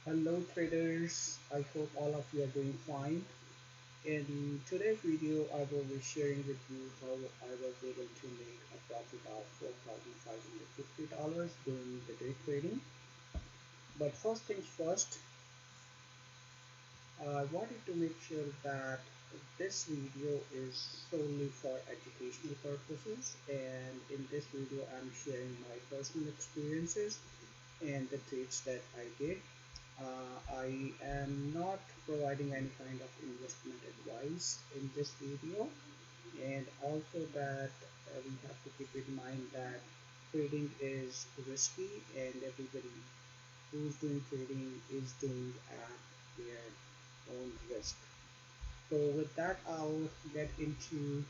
Hello traders, I hope all of you are doing fine. In today's video, I will be sharing with you how I was able to make a profit of $4,550 doing the day trading. But first things first, I wanted to make sure that this video is solely for educational purposes, and in this video I'm sharing my personal experiences and the trades that I did. I am not providing any kind of investment advice in this video, and also that we have to keep in mind that trading is risky and everybody who's doing trading is doing at their own risk. So with that, I'll get into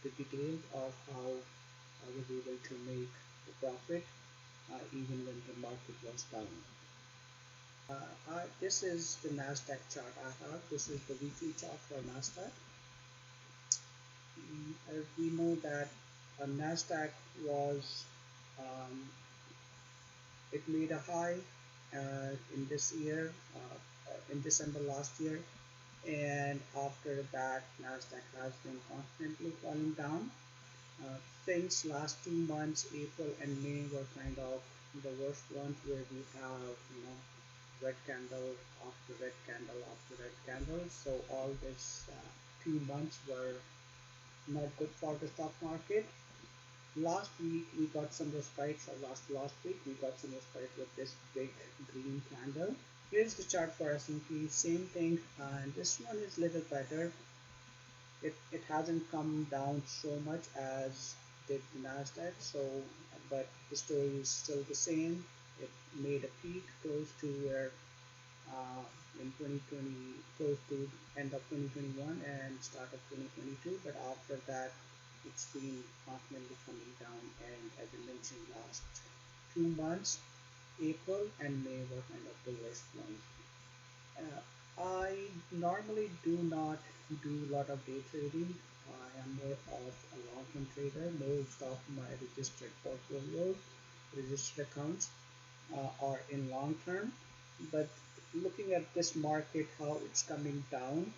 the details of how I was able to make a profit even when the market was down. This is the Nasdaq chart I have. This is the weekly chart for Nasdaq. As we know that Nasdaq was um, it made a high in this year, in December last year, and after that Nasdaq has been constantly falling down. Uh, since last 2 months, April and May were kind of the worst ones where we have red candle after red candle after red candle. So all this 2 months were not good for the stock market. Last week we got some respite, or last week we got some respite with this big green candle. Here's the chart for S&P, same thing, and this one is little better. It hasn't come down so much as did the Nasdaq, so but the story is still the same. It made a peak close to where uh, in 2020, close to end of 2021 and start of 2022, but after that it's been constantly coming down, and as I mentioned, last 2 months, April and May were kind of the worst ones. I normally do not do a lot of day trading. I am more of a long-term trader. Most of my registered portfolios, registered accounts are in long term. But looking at this market, how it's coming down,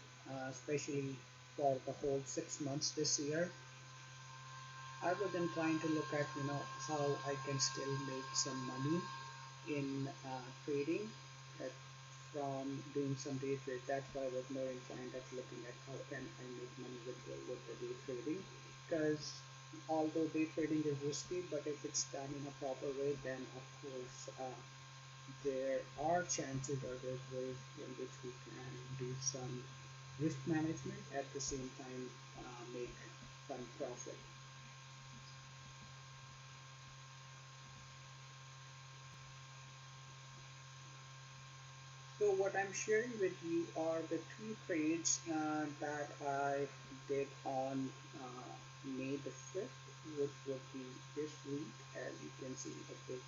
especially for the whole 6 months this year, I was then trying to look at how I can still make some money in trading uh, from doing some day trade. That's why I was more inclined at looking at how can I make money with the day trading. Because although day trading is risky, but if it's done in a proper way, then of course there are chances, or there's ways in which we can do some risk management at the same time make some profit. So what I'm sharing with you are the two trades that I did on May the 5th, which would be this week, as you can see the big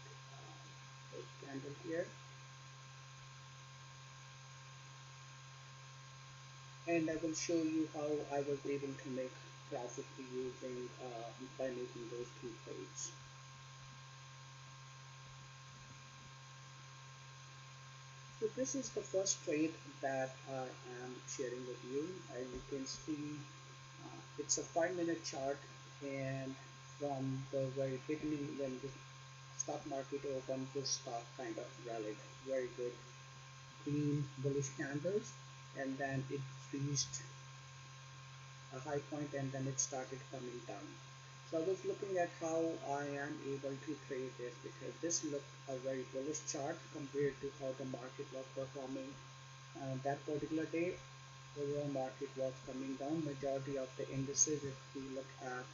candle here. And I will show you how I was able to make profit using by making those two trades. So this is the first trade that I am sharing with you. As you can see, it's a 5-minute chart, and from the very beginning when the stock market opened, this stock kind of rallied very good green bullish candles, and then it reached a high point and then it started coming down. So I was looking at how I am able to trade this, because this looked a very bullish chart compared to how the market was performing that particular day. The overall market was coming down. Majority of the indices, if we look at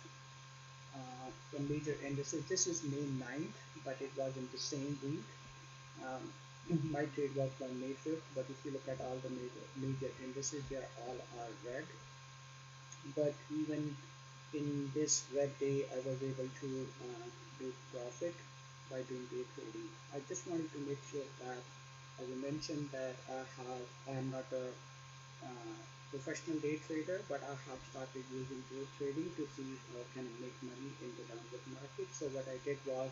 the major indices, this is May 9th, but it was in the same week. Um, my trade was from May 5th, but if you look at all the major indices, they are all are red. But even in this red day, I was able to make profit by doing day trading. I just wanted to make sure that, as I mentioned, that I am not a professional day trader, but I have started using day trading to see how can I make money in the downward market. So what I did was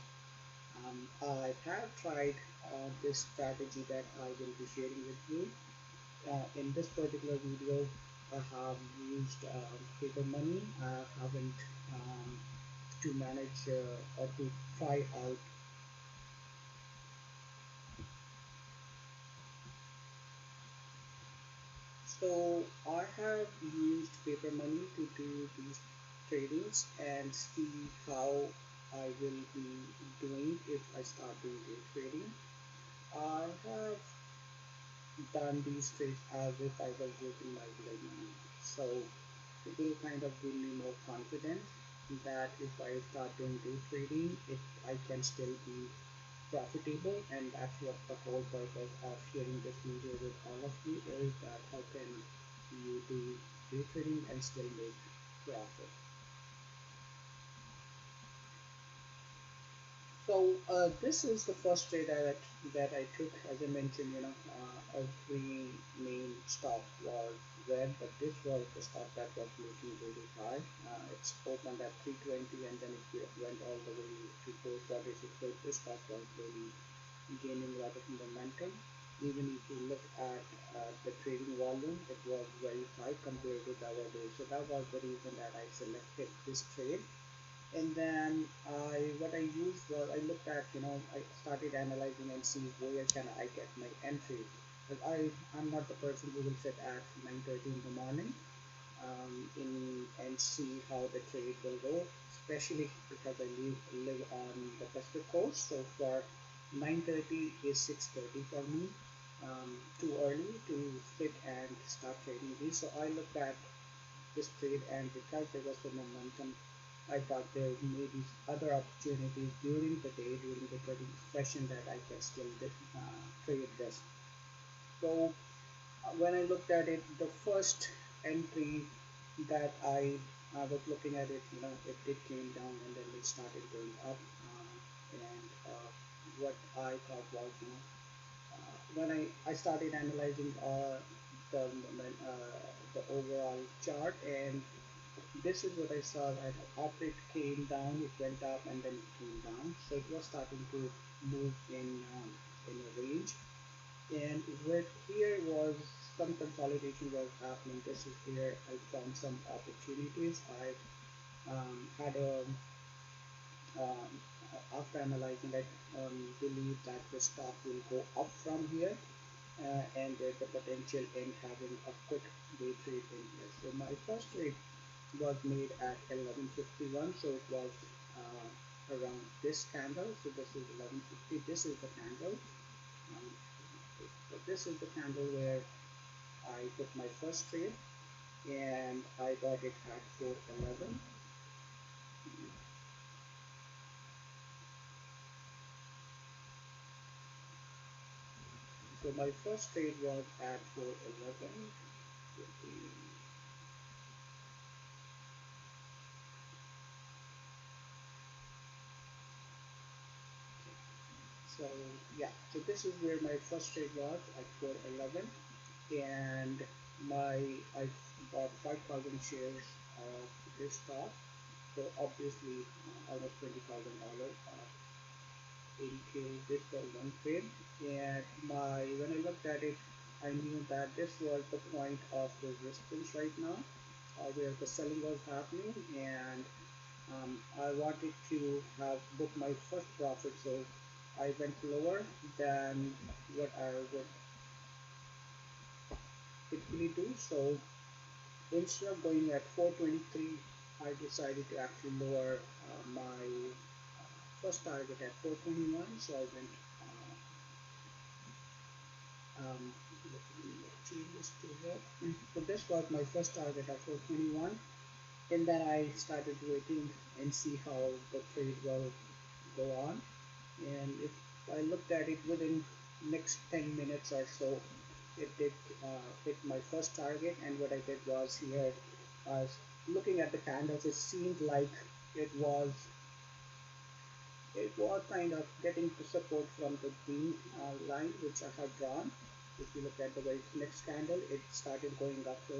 I have tried this strategy that I will be sharing with you. In this particular video, I have used paper money. I haven't to manage or to try out. So I have used paper money to do these tradings and see how I will be doing if I start doing day trading. I have done these trades as if I was using my real money. So it will kind of give me more confidence that if I start doing day trading, I can still be profitable, and that's what the whole purpose of sharing this video with all of you is, that how can you do day trading and still make profit. So this is the first trade that I took. As I mentioned, every main stock was red, but this was the stock that was making really high. It's opened at 320 and then it went all the way to 446. So this stock was really gaining a lot of momentum. Even if you look at the trading volume, it was very high compared with the other days. So that was the reason that I selected this trade. And then what I used was I looked at, I started analyzing and see where can I get my entry. But I'm not the person who will sit at 9:30 in the morning and see how the trade will go, especially because I live on the Pacific Coast. So for 9:30 is 6:30 for me. Too early to sit and start trading these. So I looked at this trade, and because there was some momentum, I thought there may be other opportunities during the day, during the trading session, that I can still trade this. So when I looked at it, the first entry that I was looking at it, it came down and then it started going up. And what I thought was, when I started analyzing the overall chart, and this is what I saw, that after it came down, it went up and then it came down. So it was starting to move in a range. And with here was some consolidation was happening. This is where I found some opportunities. I had a um, after analyzing, I believe that the stock will go up from here, and there's the potential in having a quick day trade in here. So my first trade was made at 11:51, so it was around this candle. So this is 11:50. This is the candle. Um, so this is the candle where I took my first trade, and I got it at 411. So my first trade was at 411. So yeah, so this is where my first trade was at 411, and my I bought 5,000 shares of this stock. So obviously, almost $20,000. 80K this for one trade, and when I looked at it, I knew that this was the point of resistance right now, where the selling was happening, and I wanted to have book my first profit, so I went lower than what I would typically do. So instead of going at 423, I decided to actually lower my first target at 421. So I went let me change this to here. So this was my first target at 421, and then I started waiting and see how the trade will go on. And if I looked at it within next 10 minutes or so, it did hit my first target. And what I did was here, uh, looking at the candles, it seemed like it was it was kind of getting the support from the green line which I have drawn. If you look at the very next candle, it started going up. So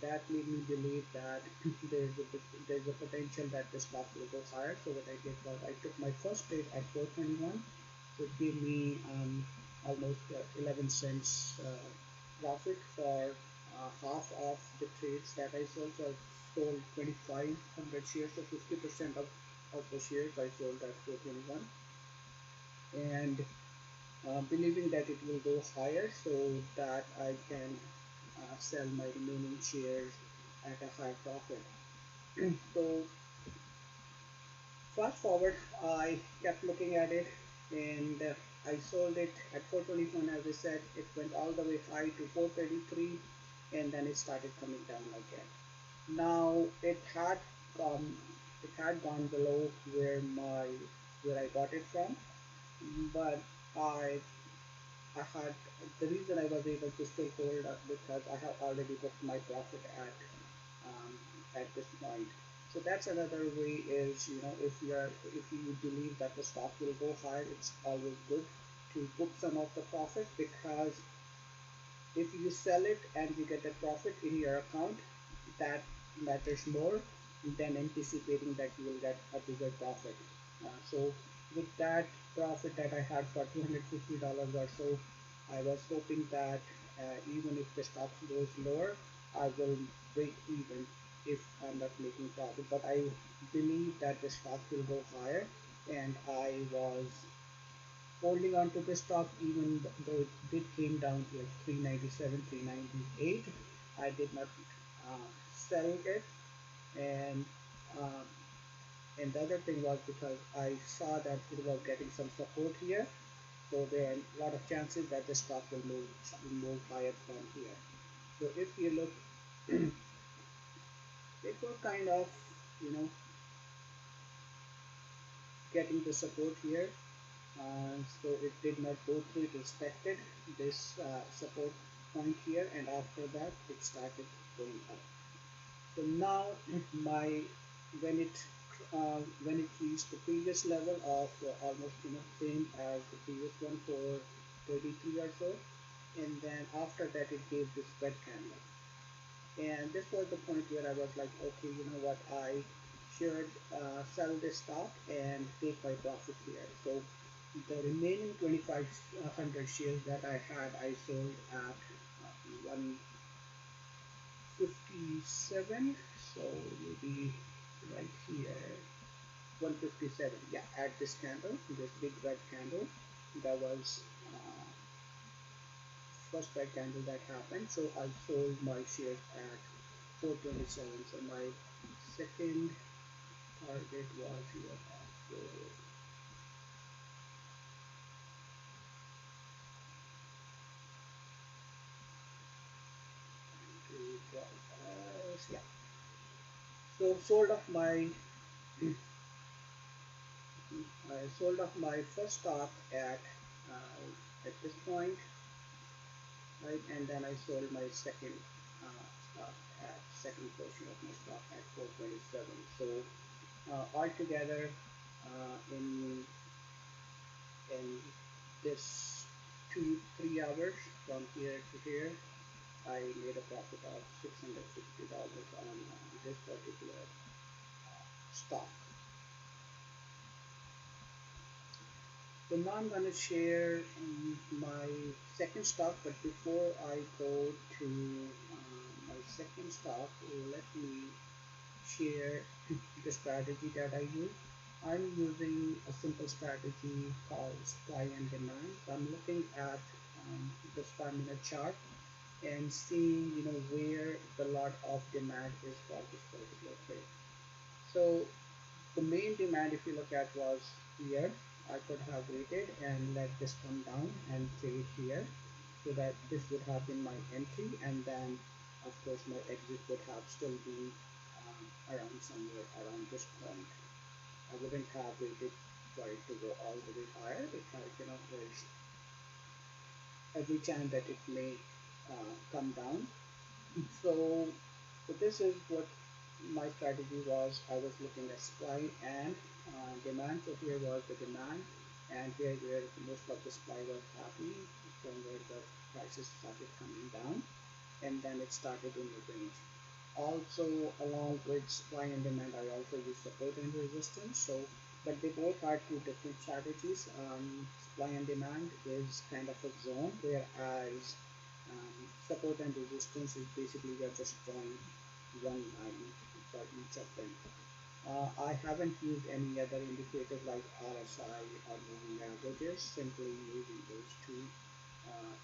that made me believe that there's a potential that the stock will go higher. So what I did was I took my first trade at 421. So it gave me almost 11 cents profit for half of the trades that I sold. So I sold 2,500 shares, so 50% of the shares I sold at 421, and believing that it will go higher so that I can sell my remaining shares at a high profit. So fast forward, I kept looking at it, and I sold it at 421. As I said, it went all the way high to 433, and then it started coming down again. Now gone, it had gone below where I got it from, but I I had the reason I was able to still hold up because I have already booked my profit um, at this point. So that's another way is, if you believe that the stock will go higher, it's always good to book some of the profit, because if you sell it and you get a profit in your account, that matters more than anticipating that you will get a bigger profit. So with that profit that I had for $250 or so, I was hoping that even if the stock goes lower, I will break even if I'm not making profit. But I believe that the stock will go higher, and I was holding on to the stock even though it did came down to like 397, 398. I did not sell it, and um, and the other thing was because I saw that it was getting some support here, so there are a lot of chances that the stock will move higher from here. So if you look, it was kind of, you know getting the support here. So it did not go through. It respected this support point here, and after that it started going up. So now my when it reached the previous level of almost same as the previous one for 33 or so, and then after that it gave this red candle, and this was the point where I was like, okay, you know what, I should sell this stock and take my profit here. So the remaining 2,500 shares that I had, I sold at 157. So maybe right here, 157. Yeah, at this candle, this big red candle, that was uh, first red candle that happened. So I sold my shares at 427. So my second target was here at 4. Yeah. So I sold off my first stock at this point, right, and then I sold my second stock at second portion of my stock at 427. So altogether, in this 2 3 hours from here to here, I made a profit of $660 on this particular stock. So now I'm going to share my second stock, but before I go to my second stock, let me share the strategy that I use. I'm using a simple strategy called supply and demand. So I'm looking at this 5 minute chart and seeing where the lot of demand is for this particular trade. So the main demand, if you look at, was here. I could have waited and let this come down and trade here, so that this would have been my entry, and then of course my exit would have still been around somewhere around this point. I wouldn't have waited for it to go all the way higher, because there's every chance that it may come down. So, so this is what my strategy was. I was looking at supply and demand. So here was the demand, and here where most of the supply was happening, from where the prices started coming down, and then it started in the range. Also, along with supply and demand, I also use support and resistance. So, but they both are two different strategies. Supply and demand is kind of a zone, whereas support and resistance is basically you're just drawing one line for each of them. I haven't used any other indicators like RSI or moving averages, simply using those two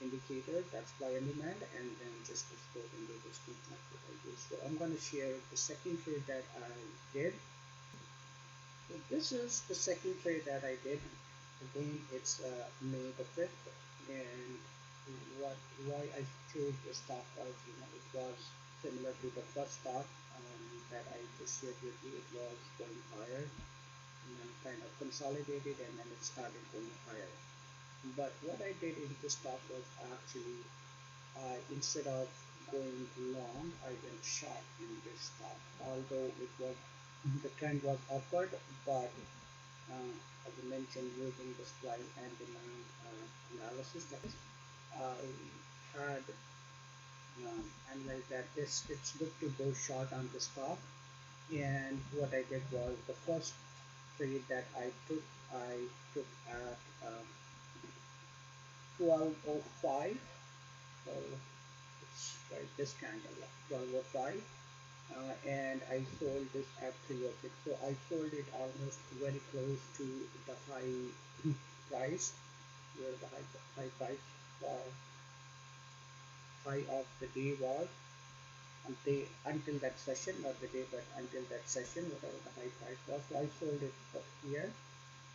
indicators, that's supply and demand, and then just the support and resistance, that's what I use. So I'm going to share the second trade that I did. So this is the second trade that I did. Again, it's May the 5th, and what why I chose the stock was, it was similar to the first stock that I just shared with you. It was going higher and then kind of consolidated and then it started going higher. But what I did in this stock was actually instead of going long, I went short in this stock. Although it was the trend was upward, but as I mentioned, using the supply and demand analysis, that is, I had analyzed that it's good to go short on the stock. And what I did was the first trade that I took at 12:05. So it's right this candle, 12:05, and I sold this at 306. So I sold it almost very close to the high price, where the high price for high of the day was until that session, not the day, but until that session, whatever the high price was. So I sold it here.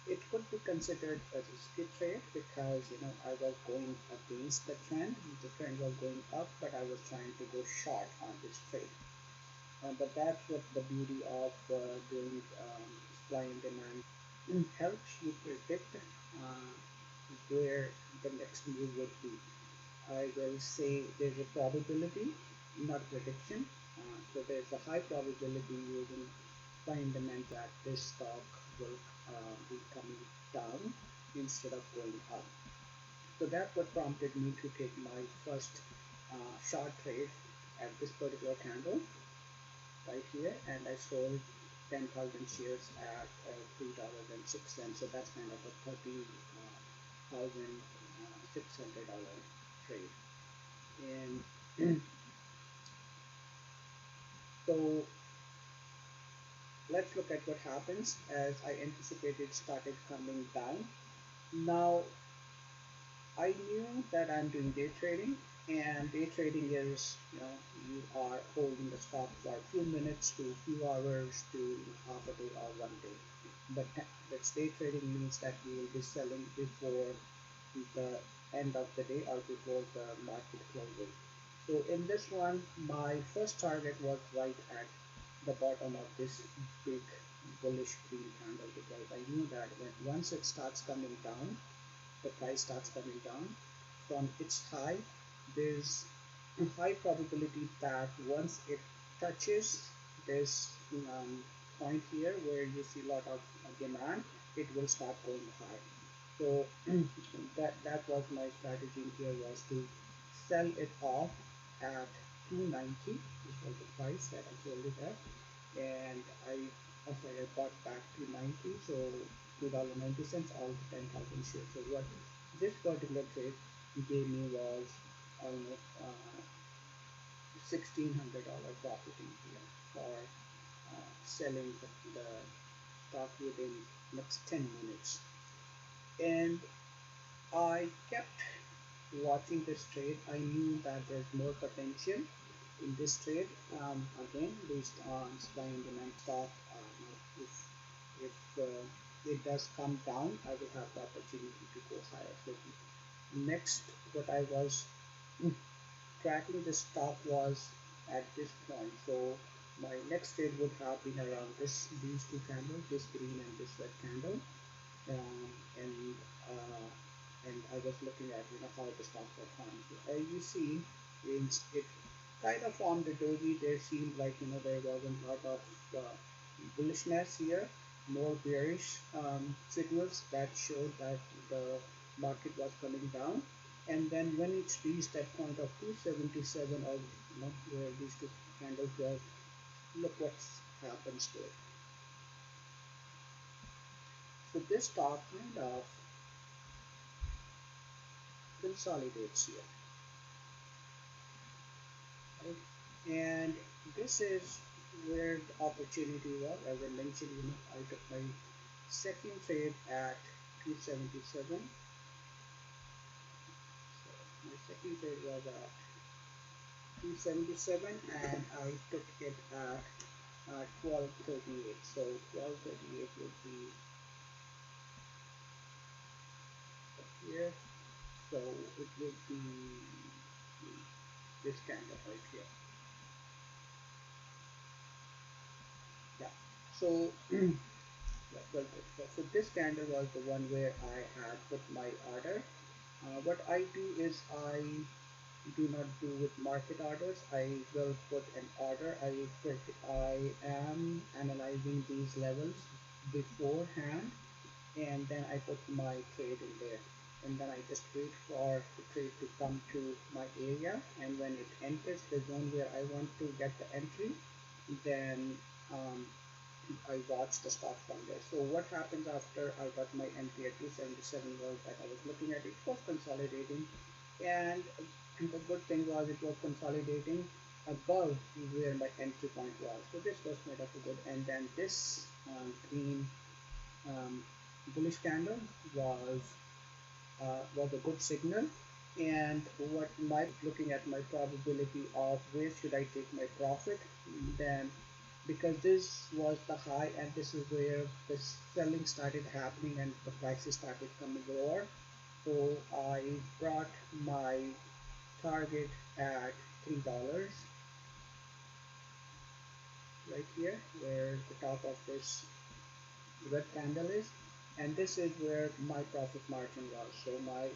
It could be considered a risky trade because I was going against the trend. The trend was going up, but I was trying to go short on this trade. But that's what the beauty of doing supply and demand helps you predict where the next move would be. I will say there's a probability, not prediction. So there's a high probability using supply and demand that this stock will be coming down instead of going up. So that's what prompted me to take my first short trade at this particular candle right here, and I sold 10,000 shares at $3.06. So that's kind of a $30,600 trade. And so let's look at what happens as I anticipated started coming down. Now I knew that I'm doing day trading, and day trading is, you are holding the stock for a few minutes to a few hours to half a day or one day. But that's day trading means that you will be selling before the end of the day or before the market closes. So in this one, my first target was right at the bottom of this big bullish green candle because I knew that once it starts coming down, the price starts coming down from its high, there's a high probability that once it touches this point here where you see a lot of demand, it will start going high. So that was my strategy here, was to sell it off at 290. This was the price that I sold it at, and I bought back 290. So $2.90, all the 10,000 shares. So what this particular trade gave me was almost $1,600 profit in here for selling the stock within next 10 minutes. And I kept watching this trade. I knew that there's more potential in this trade. Again, based on supply and demand stock, if it does come down, I will have the opportunity to go higher. So next, what I was tracking the stock was at this point. So my next trade would have been around these two candles, this green and this red candle, um, and uh, and I was looking at how the stock performs. So as you see, it kind of formed a doji. There seemed like there wasn't a lot of bullishness here, more bearish signals that showed that the market was coming down. And then when it's reached that point of 277, or where these two candles were, look what happens to it. So this stock kind of consolidates here, right? And this is where the opportunity was. As I mentioned, I took my second trade at 277. So my second trade was at 277, and I took it at 1238. So 1238 would be up here. So it would be this candle right here. Yeah. So yeah, well, so this candle was the one where I had put my order. What I do is I do not do with market orders. I will put an order. I am analyzing these levels beforehand, and then I put my trade in there, and then I just wait for the trade to come to my area, and when it enters the zone where I want to get the entry, then um, I watch the stock from there. So what happens after I got my entry at 277 was that I was looking at it, was consolidating, and the good thing was it was consolidating above where my entry point was. So this was made up of good, and then this green um, bullish candle was was a good signal. And what my looking at my probability of where should I take my profit, then because this was the high and this is where the selling started happening and the prices started coming lower. So I brought my target at $3 right here where the top of this red candle is, and this is where my profit margin was. So my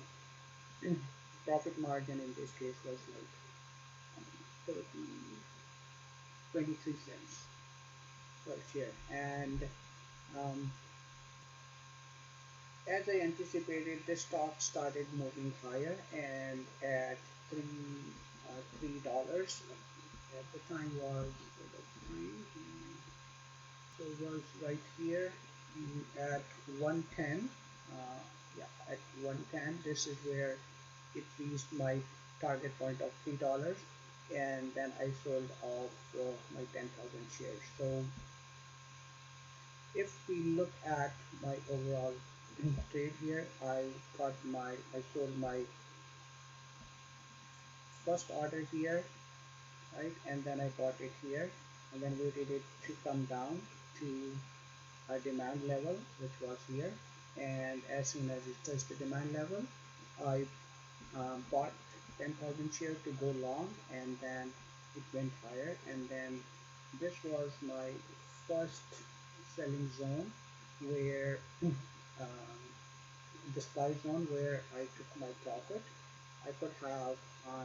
profit margin in this case was like 30, 23 cents per share. And um, as I anticipated, the stock started moving higher, and at $3 at the time was so was right here at 110. Yeah, at 110, this is where it reached my target point of $3, and then I sold off my 10,000 shares. So if we look at my overall trade here, I sold my first order here, right, and then I bought it here, and then waited it to come down to a demand level, which was here, and as soon as it touched the demand level, I bought 10,000 shares to go long, and then it went higher, and then this was my first selling zone where um, the supply zone where I took my profit. I could have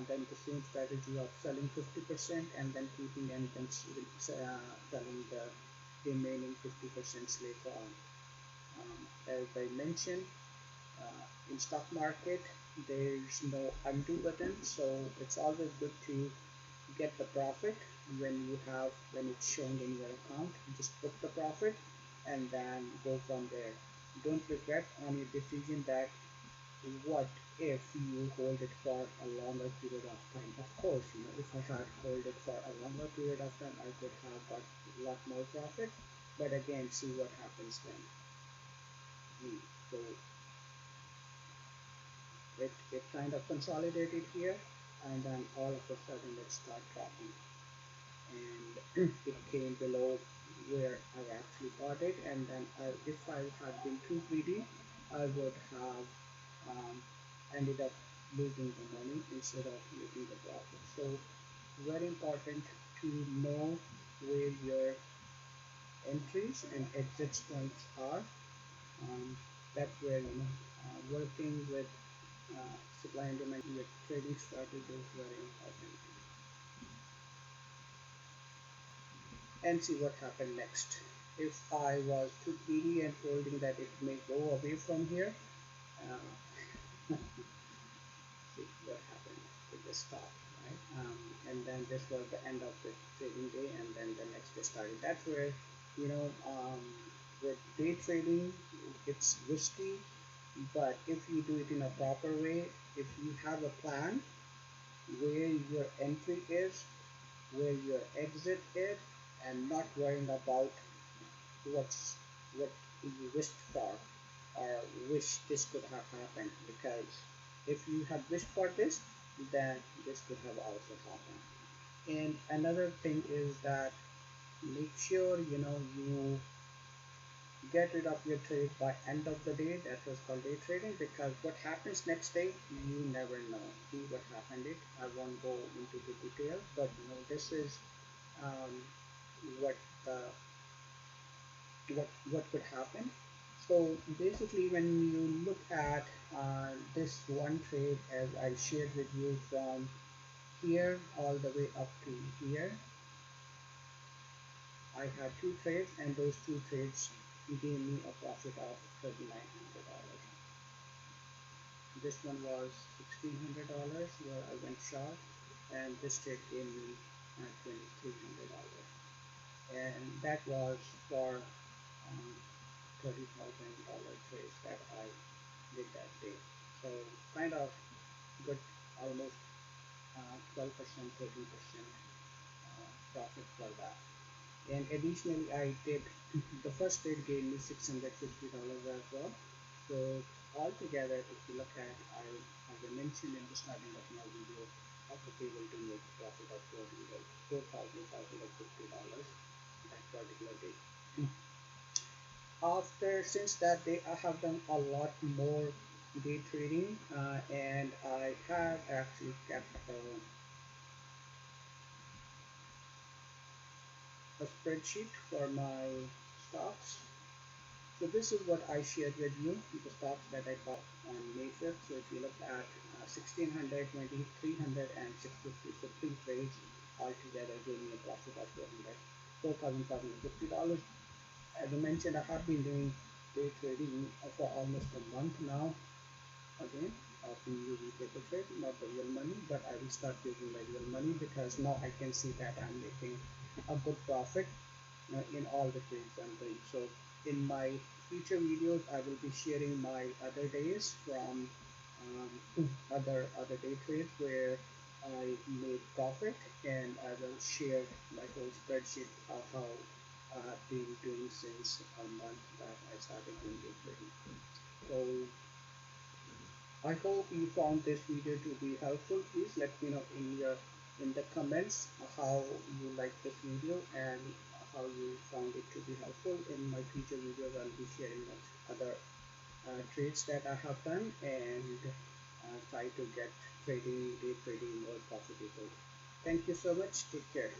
done the same strategy of selling 50% and then keeping and then selling the remaining 50% later on. As I mentioned, in stock market, there's no undo button, so it's always good to get the profit when it's shown in your account. Just book the profit and then go from there. Don't regret on your decision that what if you hold it for a longer period of time. Of course, if I had hold it for a longer period of time, I could have got a lot more profit. But again, see what happens then. So it kind of consolidated here, and then all of a sudden it started dropping, and it came below where I actually bought it. And then if I had been too greedy, I would have ended up losing the money instead of making the profit. So very important to know where your entries and exit points are. That's where working with supply and demand with trading strategy is very important. And see what happened next. If I was too greedy and holding that it may go away from here, uh, the stock, right? And then this was the end of the trading day, and then the next day started. That's where, you know, with day trading, it's risky, but if you do it in a proper way, if you have a plan where your entry is, where your exit is, and not worrying about what's what you wished for or wish this could have happened, because if you had wished for this, then this could have also happened. And another thing is that make sure you get rid of your trade by end of the day. That was called day trading, because what happens next day you never know. See what happened it. I won't go into the details, but this is um, what uh, what could happen. So basically, when you look at this one trade, as I shared with you, from here all the way up to here, I had two trades, and those two trades gave me a profit of $3,900. This one was $1,600 where I went short, and this trade gave me $2,300, and that was for $30,000 trades that I did that day. So kind of good, almost 12%, 13% profit for that. And additionally, I did the first trade gave me $650 as well. So altogether, if you look at, as I mentioned in the starting of my video, I was able to make a profit of $4,550 that particular day. After since that day, I have done a lot more day trading, and I have actually kept a spreadsheet for my stocks. So this is what I shared with you, the stocks that I bought on May 5th. So if you look at 1600, 2300, and 650, so three trades altogether gave me a profit of $4,550. As I mentioned, I have been doing day trading for almost a month now. Again, I've been using paper trade, not the real money, but I will start using my real money, because now I can see that I'm making a good profit in all the trades I'm doing. So in my future videos, I will be sharing my other days from other day trades where I made profit, and I will share my whole spreadsheet of how I've been doing since a month that I started doing day trading. So I hope you found this video to be helpful. Please let me know in the comments how you like this video and how you found it to be helpful. In my future videos, I'll be sharing other trades that I have done, and try to get day trading more profitable. Thank you so much. Take care.